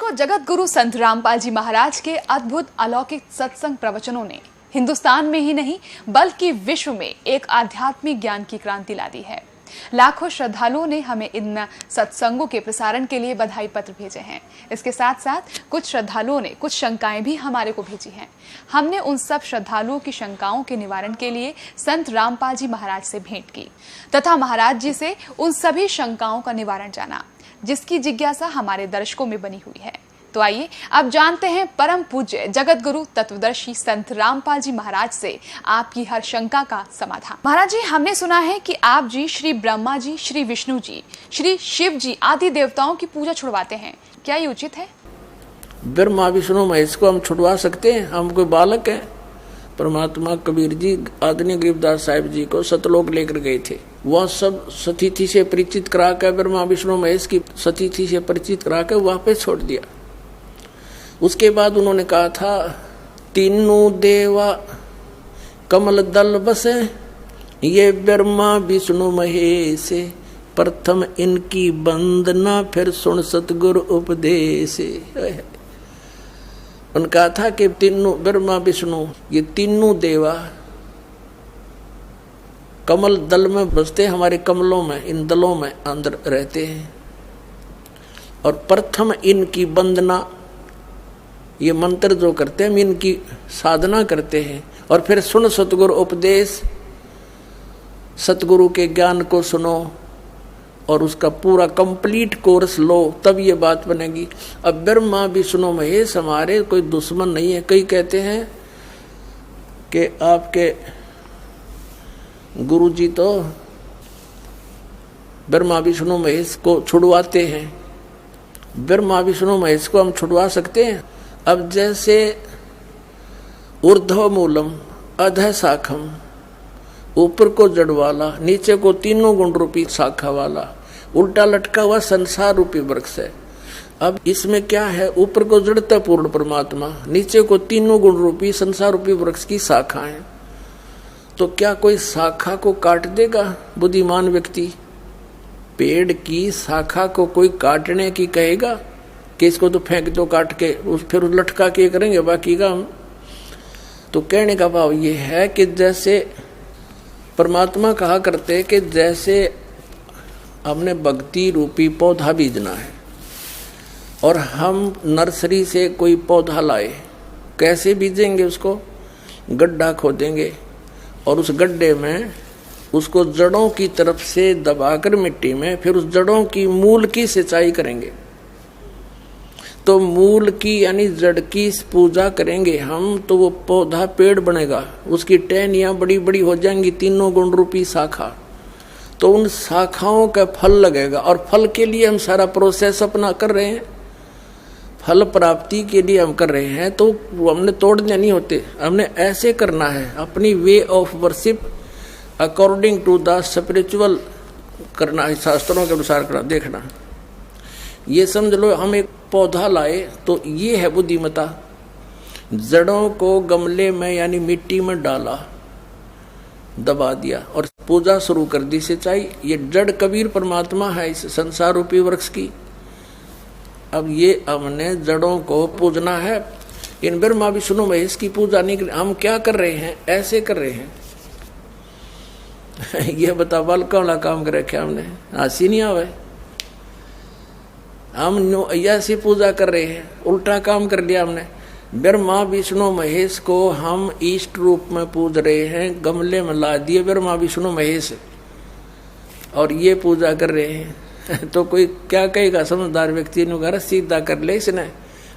को जगत गुरु संत रामपाल जी महाराज के अद्भुत अलौकिक सत्संग प्रवचनों ने हिंदुस्तान में ही नहीं बल्कि विश्व में एक आध्यात्मिक ज्ञान की क्रांति ला दी है। लाखों श्रद्धालुओं ने हमें इन सत्संगों के प्रसारण के लिए बधाई पत्र भेजे हैं। इसके साथ साथ कुछ श्रद्धालुओं ने कुछ शंकाएं भी हमारे को भेजी हैं। हमने उन सब श्रद्धालुओं की शंकाओं के निवारण के लिए संत रामपाल जी महाराज से भेंट की तथा महाराज जी से उन सभी शंकाओं का निवारण जाना, जिसकी जिज्ञासा हमारे दर्शकों में बनी हुई है। तो आइए अब जानते हैं परम पूज्य जगत गुरु तत्वदर्शी संत रामपाल जी महाराज से आपकी हर शंका का समाधान। महाराज जी, हमने सुना है कि आप जी श्री ब्रह्मा जी, श्री विष्णु जी, श्री शिव जी आदि देवताओं की पूजा छुड़वाते हैं, क्या ये उचित है? ब्रह्मा विष्णु महेश को हम छुड़वा सकते हैं? हम कोई बालक हैं? परमात्मा कबीर जी आदरणीय गरीबदास साहिब जी को सतलोक लेकर गए थे। वह सब सतीथि से परिचित करा कर ब्रह्मा विष्णु महेश की सतीथि से परिचित करा कर वहां पे छोड़ दिया। उसके बाद उन्होंने कहा था, तीनों देवा कमल दल बसे, ये ब्रह्मा विष्णु महेश, प्रथम इनकी वंदना फिर सुन सतगुरु उपदेश। उन्होंने कहा था कि तीनों ब्रह्मा विष्णु ये तीनों देवा कमल दल में बसते, हमारे कमलों में, इन दलों में अंदर रहते हैं। और प्रथम इनकी वंदना, ये मंत्र जो करते हैं हम इनकी साधना करते हैं। और फिर सुन सतगुरु उपदेश, सतगुरु के ज्ञान को सुनो और उसका पूरा कंप्लीट कोर्स लो, तब ये बात बनेगी। अब ब्रह्मा विष्णु महेश हमारे कोई दुश्मन नहीं है। कई कहते हैं कि आपके गुरु जी तो ब्रह्मा विष्णु महेश को छुड़वाते हैं। ब्रह्मा विष्णु महेश को हम छुड़वा सकते हैं? अब जैसे ऊर्ध्व मूलम अधः शाखम, ऊपर को जड़ वाला, नीचे को तीनों गुण रूपी शाखा वाला, उल्टा लटका हुआ संसार रूपी वृक्ष है। अब इसमें क्या है? ऊपर को जड़ता पूर्ण परमात्मा, नीचे को तीनों गुण रूपी संसार रूपी वृक्ष की शाखा है। तो क्या कोई शाखा को काट देगा बुद्धिमान व्यक्ति? पेड़ की शाखा को कोई काटने की कहेगा कि इसको तो फेंक दो काट के, फिर लटका के करेंगे बाकी का हम? तो कहने का भाव ये है कि जैसे परमात्मा कहा करते कि जैसे हमने भक्ति रूपी पौधा बीजना है और हम नर्सरी से कोई पौधा लाए, कैसे बीजेंगे? उसको गड्ढा खोदेंगे और उस गड्ढे में उसको जड़ों की तरफ से दबाकर मिट्टी में, फिर उस जड़ों की मूल की सिंचाई करेंगे। तो मूल की यानी जड़ की पूजा करेंगे हम, तो वो पौधा पेड़ बनेगा, उसकी टहनियां बड़ी बड़ी हो जाएंगी, तीनों गुण रूपी शाखा। तो उन शाखाओं का फल लगेगा और फल के लिए हम सारा प्रोसेस अपना कर रहे हैं, फल प्राप्ति के लिए हम कर रहे हैं। तो हमने तोड़ने नहीं होते, हमने ऐसे करना है, अपनी way of worship according to the spiritual करना है, शास्त्रों के अनुसार करना। देखना, ये समझ लो हम एक पौधा लाए तो ये है बुद्धिमता। जड़ों को गमले में यानी मिट्टी में डाला, दबा दिया और पूजा शुरू कर दी, सिंचाई। ये जड़ कबीर परमात्मा है इस संसार रूपी वृक्ष की। अब ये हमने जड़ों को पूजना है। इन ब्रह्मा विष्णु महेश की पूजा नहीं कर, हम क्या कर रहे हैं? ऐसे कर रहे हैं। ये बता, बालका वाला काम कर रखे हमने, हंसी नहीं आवे। हम ऐसी पूजा कर रहे हैं, उल्टा काम कर लिया हमने। ब्रह्मा विष्णु महेश को हम इष्ट रूप में पूज रहे हैं, गमले में ला दिए ब्रह्मा विष्णु महेश और ये पूजा कर रहे हैं। तो कोई क्या कहेगा? समझदार व्यक्ति ने कहा सीधा कर ले इसने,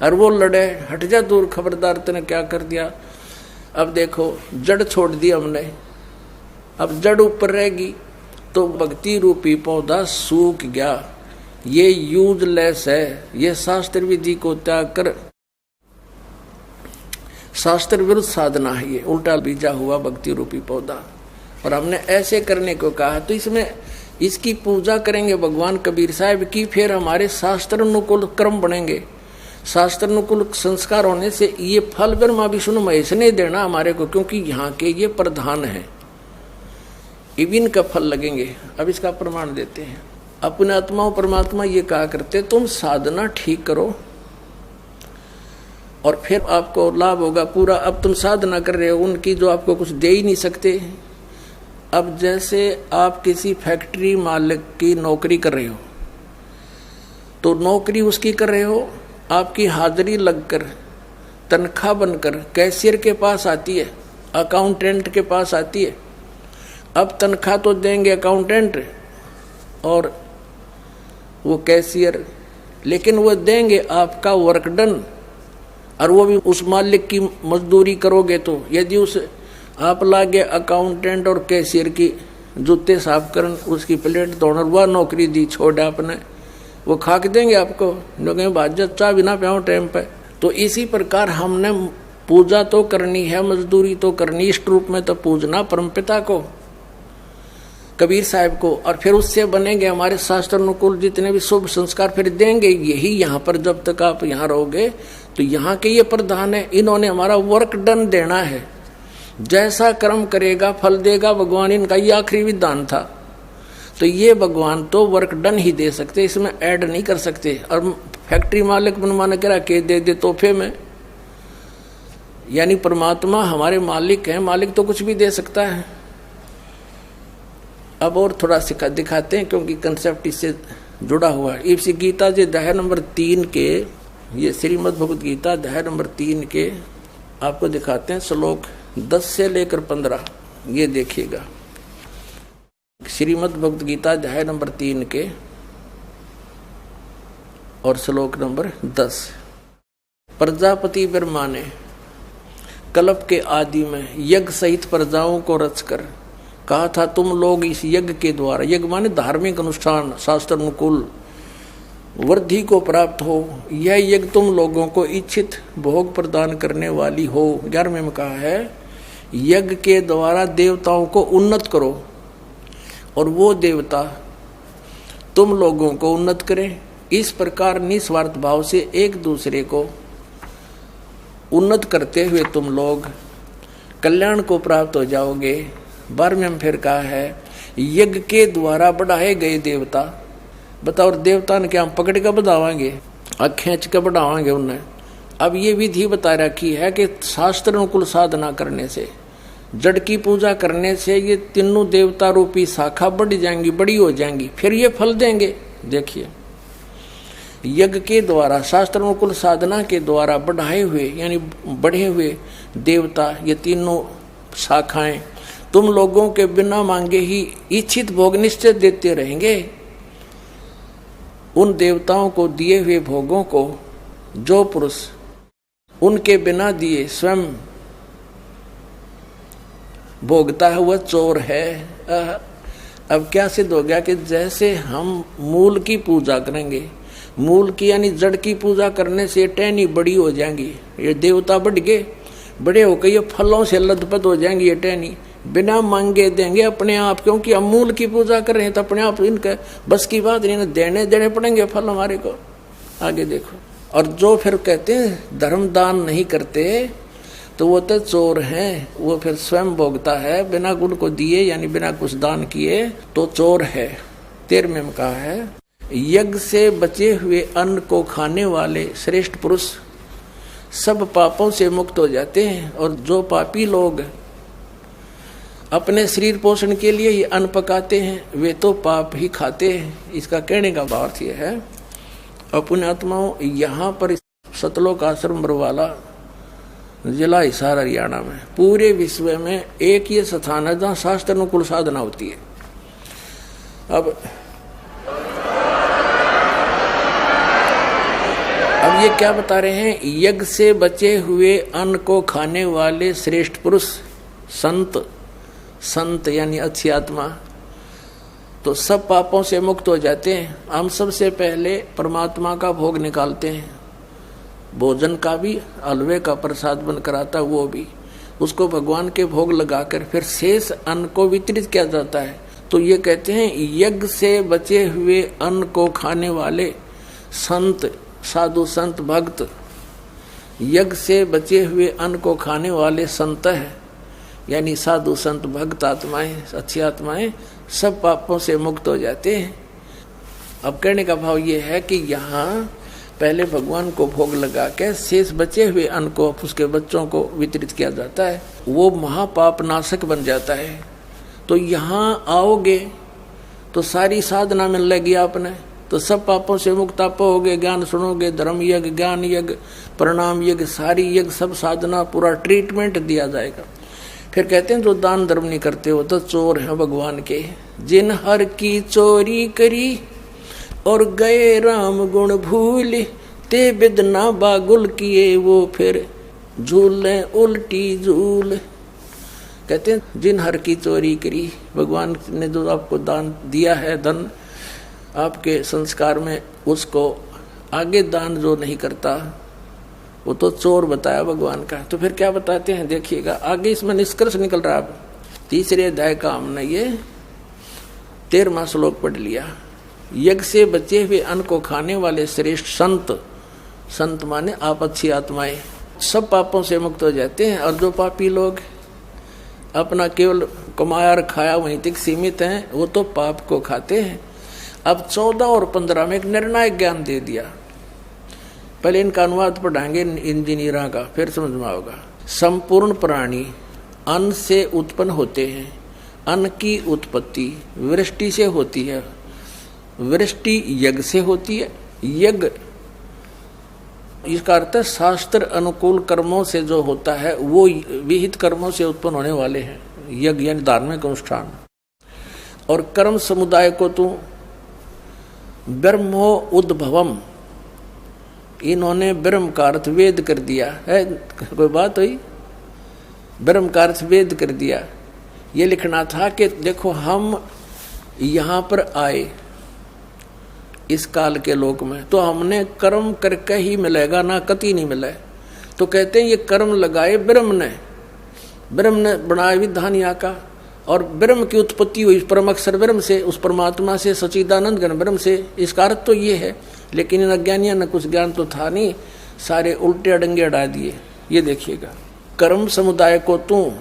और वो लड़े, हट जा दूर, खबरदार तूने क्या कर दिया। अब देखो, जड़ छोड़ दी हमने, अब जड़ ऊपर रहेगी तो भक्ति रूपी पौधा सूख गया। ये यूजलेस है, ये शास्त्र विधि को त्याग कर शास्त्र विरुद्ध साधना है, ये उल्टा बीजा हुआ भक्ति रूपी पौधा। और हमने ऐसे करने को कहा, तो इसमें इसकी पूजा करेंगे भगवान कबीर साहब की, फिर हमारे शास्त्र अनुकूल कर्म बनेंगे। शास्त्र अनुकूल संस्कार होने से ये फल ब्रह्मा विष्णु महेश ने देना हमारे को, क्योंकि यहाँ के ये प्रधान है, इविन का फल लगेंगे। अब इसका प्रमाण देते हैं। अपने आत्माओं परमात्मा ये कहा करते, तुम साधना ठीक करो, और फिर आपको लाभ होगा पूरा। अब तुम साधना कर रहे हो उनकी जो आपको कुछ दे ही नहीं सकते। अब जैसे आप किसी फैक्ट्री मालिक की नौकरी कर रहे हो, तो नौकरी उसकी कर रहे हो, आपकी हाजिरी लगकर तनख्वाह बनकर कैशियर के पास आती है, अकाउंटेंट के पास आती है। अब तनख्वाह तो देंगे अकाउंटेंट और वो कैशियर, लेकिन वो देंगे आपका वर्क डन, और वो भी उस मालिक की मजदूरी करोगे। तो यदि उस आप लागे अकाउंटेंट और कैशियर की जूते साफ करन, उसकी प्लेट धोना, वह नौकरी दी छोड़ आपने, वो खाक देंगे आपको, जो कहें बाजत चाह बिना प्याओ टाइम पे। तो इसी प्रकार हमने पूजा तो करनी है, मजदूरी तो करनी, इष्ट रूप में तो पूजना परमपिता को, कबीर साहब को, और फिर उससे बनेंगे हमारे शास्त्र अनुकूल जितने भी शुभ संस्कार फिर देंगे। यही यहाँ पर जब तक आप यहाँ रहोगे तो यहाँ के ये प्रधान है, इन्होंने हमारा वर्क डन देना है। जैसा कर्म करेगा फल देगा भगवान, इनका ये आखिरी विधान था। तो ये भगवान तो वर्क डन ही दे सकते, इसमें ऐड नहीं कर सकते। और फैक्ट्री मालिक मनमाना करा के दे तोहफे में, यानी परमात्मा हमारे मालिक हैं, मालिक तो कुछ भी दे सकता है। अब और थोड़ा सिखा दिखाते हैं क्योंकि कंसेप्ट इससे जुड़ा हुआ है। इसी गीता जी अध्याय नंबर 3 के, ये श्रीमद् भगवत गीता अध्याय नंबर 3 के आपको दिखाते हैं श्लोक 10 से लेकर 15। ये देखिएगा, श्रीमद् भगवत गीता अध्याय नंबर 3 के और श्लोक नंबर 10। प्रजापति ब्रह्मा ने कल्प के आदि में यज्ञ सहित प्रजाओं को रचकर कहा था, तुम लोग इस यज्ञ के द्वारा, यज्ञ माने धार्मिक अनुष्ठान, शास्त्र अनुकूल वृद्धि को प्राप्त हो। यह यज्ञ तुम लोगों को इच्छित भोग प्रदान करने वाली हो। 11वें में कहा है, यज्ञ के द्वारा देवताओं को उन्नत करो और वो देवता तुम लोगों को उन्नत करें। इस प्रकार निस्वार्थ भाव से एक दूसरे को उन्नत करते हुए तुम लोग कल्याण को प्राप्त हो जाओगे। 12वें में फिर कहा है, यज्ञ के द्वारा बढ़ाए गए देवता, बताओ देवता ने क्या हम पकड़ कर बढ़ावांगे, खींच कर बढ़ावांगे उन्हें। अब ये विधि बता रखी है कि शास्त्र अनुकूल साधना करने से, जड़ की पूजा करने से ये तीनों देवता रूपी शाखा बढ़ जाएंगी, बड़ी हो जाएंगी, फिर ये फल देंगे। देखिए, यज्ञ के द्वारा, शास्त्र अनुकूल साधना के द्वारा बढ़ाए हुए यानी बढ़े हुए देवता, ये तीनों शाखाएं तुम लोगों के बिना मांगे ही इच्छित भोग निश्चित देते रहेंगे। उन देवताओं को दिए हुए भोगों को जो पुरुष उनके बिना दिए स्वयं भोगता है वह चोर है। अब क्या सिद्ध हो गया कि जैसे हम मूल की पूजा करेंगे, मूल की यानी जड़ की पूजा करने से टहनी बड़ी हो जाएंगी, ये देवता बढ़ गए, बड़े होकर ये फलों से लथपथ हो जाएंगी, ये टहनी बिना मांगे देंगे अपने आप, क्योंकि हम मूल की पूजा कर रहे हैं तो अपने आप इनका बस की बात नहीं, देने पड़ेंगे फल हमारे को। आगे देखो, और जो फिर कहते हैं धर्म दान नहीं करते तो वो तो चोर हैं, वो फिर स्वयं भोगता है बिना गुण को दिए यानी बिना कुछ दान किए तो चोर है। 13वें में कहा है, यज्ञ से बचे हुए अन्न को खाने वाले श्रेष्ठ पुरुष सब पापों से मुक्त हो जाते हैं, और जो पापी लोग अपने शरीर पोषण के लिए ही अन्न पकाते हैं वे तो पाप ही खाते हैं। इसका कहने का भाव यह है, अपने आत्माओं, यहाँ पर सतलोक आश्रम बरवाला जिला हिसार हरियाणा में पूरे विश्व में एक ये स्थान है जहाँ शास्त्र अनुकूल साधना होती है। अब ये क्या बता रहे हैं, यज्ञ से बचे हुए अन्न को खाने वाले श्रेष्ठ पुरुष संत यानी अच्छी आत्मा तो सब पापों से मुक्त हो जाते हैं। हम सबसे पहले परमात्मा का भोग निकालते हैं, भोजन का भी, हलवे का प्रसाद बन कर आता वो भी, उसको भगवान के भोग लगाकर फिर शेष अन्न को वितरित किया जाता है। तो ये कहते हैं यज्ञ से बचे हुए अन्न को खाने वाले संत, साधु संत भक्त, यज्ञ से बचे हुए अन्न को खाने वाले संत है यानी साधु संत भक्त आत्माएं, अच्छी आत्माएं सब पापों से मुक्त हो जाते हैं। अब कहने का भाव ये है कि यहाँ पहले भगवान को भोग लगा के शेष बचे हुए अन्न को उसके बच्चों को वितरित किया जाता है, वो महापाप नाशक बन जाता है। तो यहाँ आओगे तो सारी साधना मिल लेगी आपने, तो सब पापों से मुक्त आप होगे। ज्ञान सुनोगे, धर्म यज्ञ, ज्ञान यज्ञ, प्रणाम यज्ञ, सारी यज्ञ, सब साधना, पूरा ट्रीटमेंट दिया जाएगा। फिर कहते हैं जो दान धर्म नहीं करते हो तो चोर हैं भगवान के। जिन हर की चोरी करी और गए राम गुण भूल, ते बिदना बागुल किए वो फिर झूले उल्टी झूल। कहते हैं जिन हर की चोरी करी, भगवान ने जो आपको दान दिया है, धन आपके संस्कार में, उसको आगे दान जो नहीं करता वो तो चोर बताया भगवान का। तो फिर क्या बताते हैं देखिएगा, आगे इसमें निष्कर्ष निकल रहा है। अब तीसरे अध्याय का हमने ये 13वां श्लोक पढ़ लिया। यज्ञ से बचे हुए अन्न को खाने वाले श्रेष्ठ संत, संत माने आप अच्छी आत्माएं, सब पापों से मुक्त हो जाते हैं। और जो पापी लोग अपना केवल कमाया और खाया वहीं तक सीमित हैं, वो तो पाप को खाते हैं। अब 14 और 15 में एक निर्णायक ज्ञान दे दिया। पहले इनका अनुवाद पढ़ाएंगे इंजीनियरों का, फिर समझ में आएगा। संपूर्ण प्राणी अन्न से उत्पन्न होते हैं। अन्न की उत्पत्ति वृष्टि से होती है, वृष्टि यज्ञ से होती है। यज्ञ इसका अर्थ है शास्त्र अनुकूल कर्मों से जो होता है वो विहित कर्मों से उत्पन्न होने वाले हैं, यज्ञ यानी धार्मिक अनुष्ठान। और कर्म समुदाय को तो ब्रह्मो उद्भवम, इन्होंने ब्रह्म का अर्थ वेद कर दिया है। कोई बात हुई, ब्रह्म का अर्थ वेद कर दिया। ये लिखना था कि देखो हम यहाँ पर आए इस काल के लोक में, तो हमने कर्म करके ही मिलेगा, ना कति नहीं मिले। तो कहते हैं ये कर्म लगाए ब्रह्म ने बनाया विधान यहाँ का, और ब्रह्म की उत्पत्ति हुई परम अक्षर ब्रह्म से, उस परमात्मा से, सच्चिदानंद घन ब्रह्म से। इसका अर्थ तो ये है, लेकिन इन अज्ञानियों ने कुछ ज्ञान तो था नहीं, सारे उल्टे अडंगे अड़ा दिए। ये देखिएगा, कर्म समुदाय को तू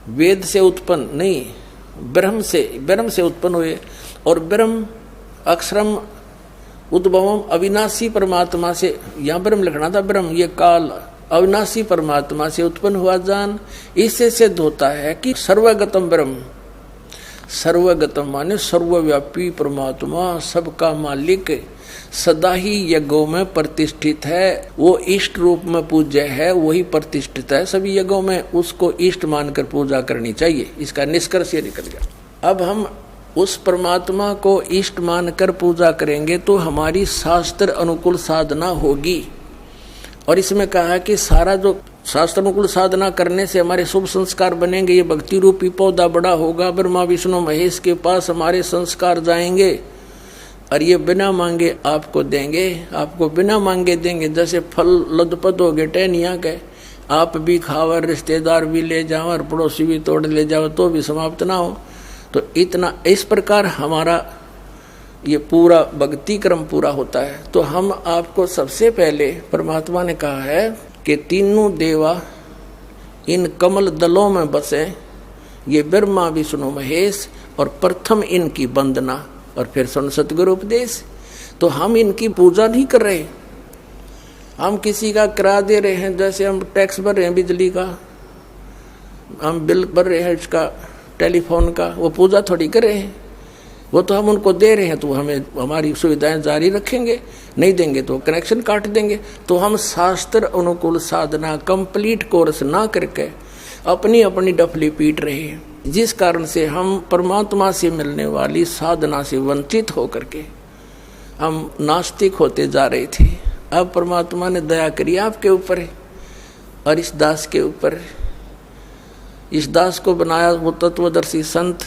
वेद से उत्पन्न नहीं, ब्रह्म से उत्पन्न हुए। और ब्रह्म अक्षरम उद्भवम अविनाशी परमात्मा से, यहाँ ब्रह्म लिखना था, ब्रह्म ये काल अविनाशी परमात्मा से उत्पन्न हुआ जान। इससे सिद्ध होता है कि सर्वगतम ब्रह्म, सर्वगतम माने सर्वव्यापी परमात्मा, सबका मालिक, सदा ही यज्ञों में प्रतिष्ठित है। वो इष्ट रूप में पूज्य है, वही प्रतिष्ठित है सभी यज्ञों में, उसको इष्ट मानकर पूजा करनी चाहिए। इसका निष्कर्ष ये निकल गया। अब हम उस परमात्मा को इष्ट मानकर पूजा करेंगे तो हमारी शास्त्र अनुकूल साधना होगी। और इसमें कहा है कि सारा जो शास्त्र अनुकूल साधना करने से हमारे शुभ संस्कार बनेंगे। ये भक्ति रूपी पौधा बड़ा होगा, ब्रह्मा विष्णु महेश के पास हमारे संस्कार जाएंगे, और ये बिना मांगे आपको देंगे, आपको बिना मांगे देंगे। जैसे फल लदपद हो गए टहनिया के, आप भी खाओ, रिश्तेदार भी ले जाओ, और पड़ोसी भी तोड़ ले जाओ तो भी समाप्त ना हो। तो इतना इस प्रकार हमारा ये पूरा भक्ति क्रम पूरा होता है। तो हम आपको सबसे पहले परमात्मा ने कहा है कि तीनों देवा इन कमल दलों में बसे, ये ब्रह्मा विष्णु महेश, और प्रथम इनकी वंदना और फिर सुन सतगुरु उपदेश। तो हम इनकी पूजा नहीं कर रहे, हम किसी का किराया दे रहे हैं। जैसे हम टैक्स भर रहे हैं बिजली का, हम बिल भर रहे हैं इसका, टेलीफोन का, वो पूजा थोड़ी कर रहे हैं। वो तो हम उनको दे रहे हैं, तो हमें हमारी सुविधाएं जारी रखेंगे, नहीं देंगे तो कनेक्शन काट देंगे। तो हम शास्त्र अनुकूल साधना कंप्लीट कोर्स ना करके अपनी अपनी डफली पीट रहे हैं, जिस कारण से हम परमात्मा से मिलने वाली साधना से वंचित होकर के हम नास्तिक होते जा रहे थे। अब परमात्मा ने दया करी आपके ऊपर और इस दास के ऊपर। इस दास को बनाया वो तत्वदर्शी संत,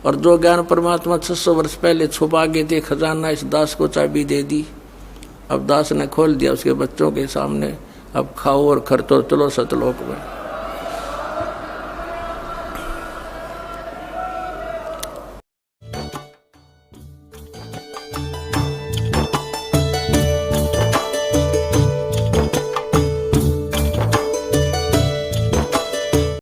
और जो ज्ञान परमात्मा 600 वर्ष पहले छुपा गए थे खजाना, इस दास को चाबी दे दी। अब दास ने खोल दिया उसके बच्चों के सामने, अब खाओ और खर्चो, चलो सतलोक में।